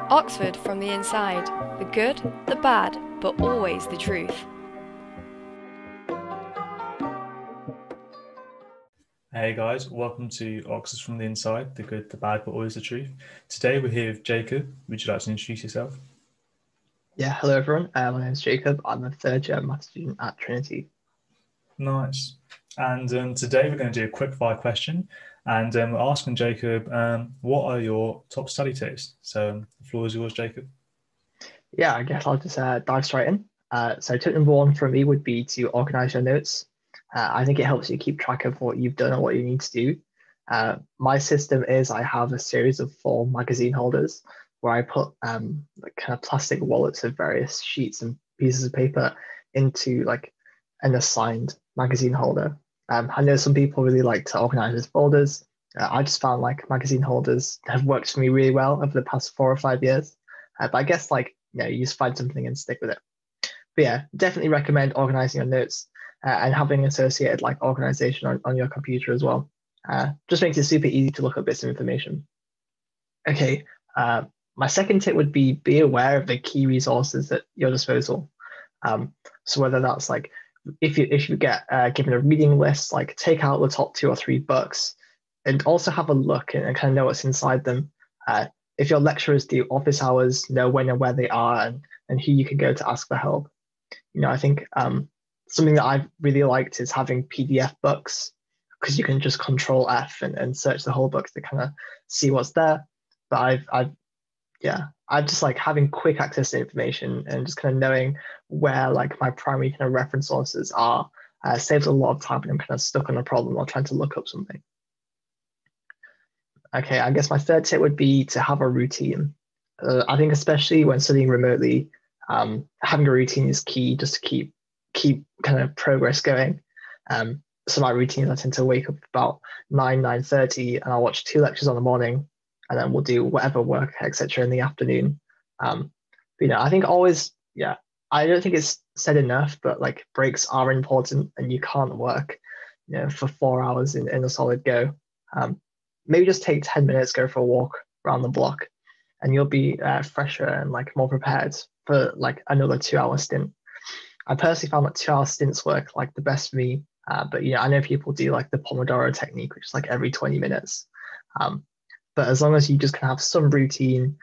Oxford from the inside. The good, the bad, but always the truth. Hey guys, welcome to Oxford from the Inside, the good, the bad, but always the truth. Today we're here with Jacob. Would you like to introduce yourself? Yeah, hello everyone. My name is Jacob. I'm a third year maths student at Trinity. Nice. And today we're going to do a quick fire question, and we're asking Jacob, what are your top study tips? So the floor is yours, Jacob. Yeah, I guess I'll just dive straight in. So tip number one for me would be to organize your notes. I think it helps you keep track of what you've done and what you need to do. My system is I have a series of 4 magazine holders where I put like kind of plastic wallets of various sheets and pieces of paper into like an assigned magazine holder. I know some people really like to organize with folders. I just found like magazine holders have worked for me really well over the past 4 or 5 years. But I guess like you just find something and stick with it. But yeah, definitely recommend organizing your notes and having associated like organization on your computer as well. Just makes it super easy to look up bits of information. Okay, my second tip would be aware of the key resources at your disposal. So whether that's like if you get given a reading list, like take out the top 2 or 3 books, and also have a look and kind of know what's inside them. If your lecturers do office hours, know when and where they are and who you can go to ask for help. I think something that I've really liked is having PDF books because you can just control F and search the whole book to kind of see what's there. But I've just like having quick access to information and just kind of knowing where like my primary kind of reference sources are saves a lot of time when I'm kind of stuck on a problem or trying to look up something. Okay, I guess my third tip would be to have a routine. I think especially when studying remotely, having a routine is key just to keep kind of progress going. So my routine is I tend to wake up about 9:30, and I'll watch 2 lectures on the morning, and then we'll do whatever work, etc. in the afternoon. But I think always, yeah, I don't think it's said enough, but like breaks are important, and you can't work, for 4 hours in a solid go. Maybe just take 10 minutes, go for a walk around the block, and you'll be fresher and like more prepared for like another 2 hour stint. I personally found that 2 hour stints work like the best for me. But I know people do like the Pomodoro technique, which is like every 20 minutes. But as long as you just can have some routine,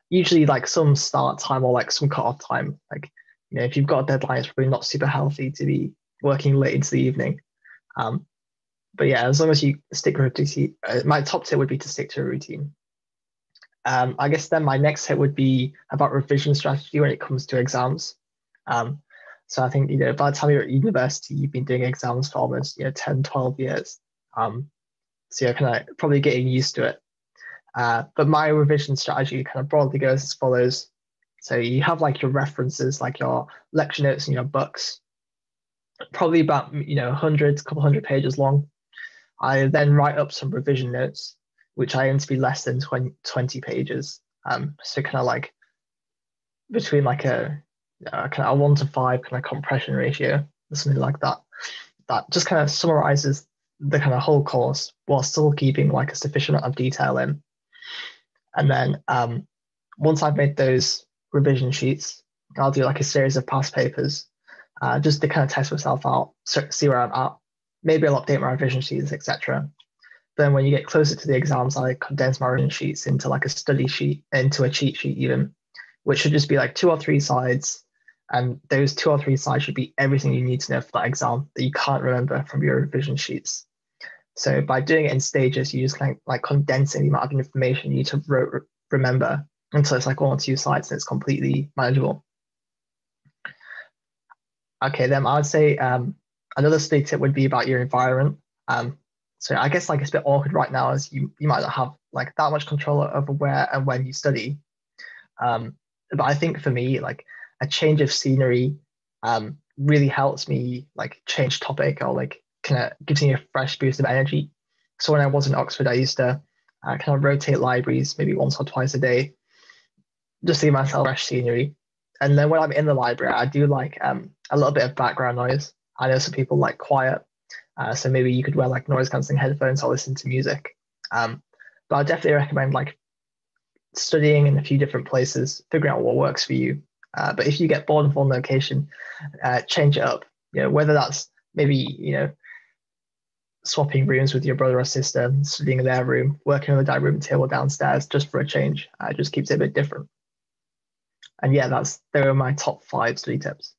usually like some start time or like some cut-off time, like, if you've got a deadline, it's probably not super healthy to be working late into the evening. But yeah, as long as you stick with a routine, my top tip would be to stick to a routine. I guess then my next tip would be about revision strategy when it comes to exams. So I think, by the time you're at university, you've been doing exams for almost, 10, 12 years. So you're kind of probably getting used to it. But my revision strategy kind of broadly goes as follows. So you have like your references, like your lecture notes and your books, probably about, couple hundred pages long. I then write up some revision notes, which I aim to be less than 20 pages. So kind of like between like a kind of a 1 to 5 kind of compression ratio, or something like that. That just kind of summarizes the kind of whole course while still keeping like a sufficient amount of detail in. And then once I've made those revision sheets, I'll do like a series of past papers just to kind of test myself out, see where I'm at. Maybe I'll update my revision sheets, etc. Then when you get closer to the exams, I condense my revision sheets into like a study sheet, into a cheat sheet even, which should just be like 2 or 3 sides. And those 2 or 3 sides should be everything you need to know for that exam that you can't remember from your revision sheets. So by doing it in stages, you just kind of like condensing the amount of information you need to remember until it's like 1 or 2 slides and it's completely manageable. Okay, then I would say another study tip would be about your environment. So I guess like it's a bit awkward right now as you might not have like that much control over where and when you study. But I think for me, like a change of scenery really helps me like change topic or like kind of gives me a fresh boost of energy. So when I was in Oxford, I used to kind of rotate libraries maybe once or twice a day, just to give myself fresh scenery. And then when I'm in the library, I do like a little bit of background noise. I know some people like quiet, so maybe you could wear like noise cancelling headphones or listen to music. But I definitely recommend like studying in a few different places, figuring out what works for you. But if you get bored of one location, change it up. Whether that's maybe swapping rooms with your brother or sister, studying in their room, working on the dining room table downstairs, just for a change. It just keeps it a bit different. And yeah, they were my top 5 study tips.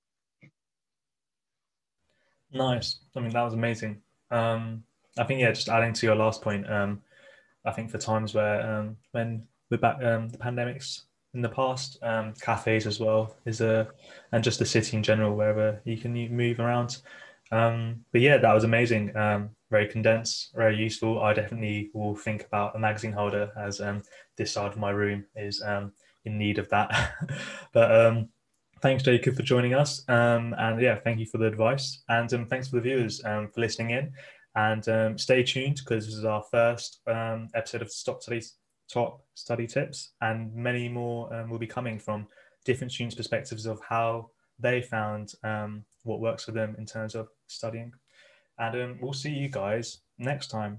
Nice. I mean, that was amazing. I think, yeah, just adding to your last point, I think for times where when the pandemics in the past, cafes as well and just the city in general, wherever you can move around. But yeah, that was amazing. Very condensed, very useful. I definitely will think about a magazine holder, as this side of my room is in need of that. But thanks, Jacob, for joining us. And yeah, thank you for the advice. And thanks for the viewers for listening in. And stay tuned, because this is our first episode of Top Study Tips, and many more will be coming from different students' perspectives of how they found what works for them in terms of studying. And we'll see you guys next time.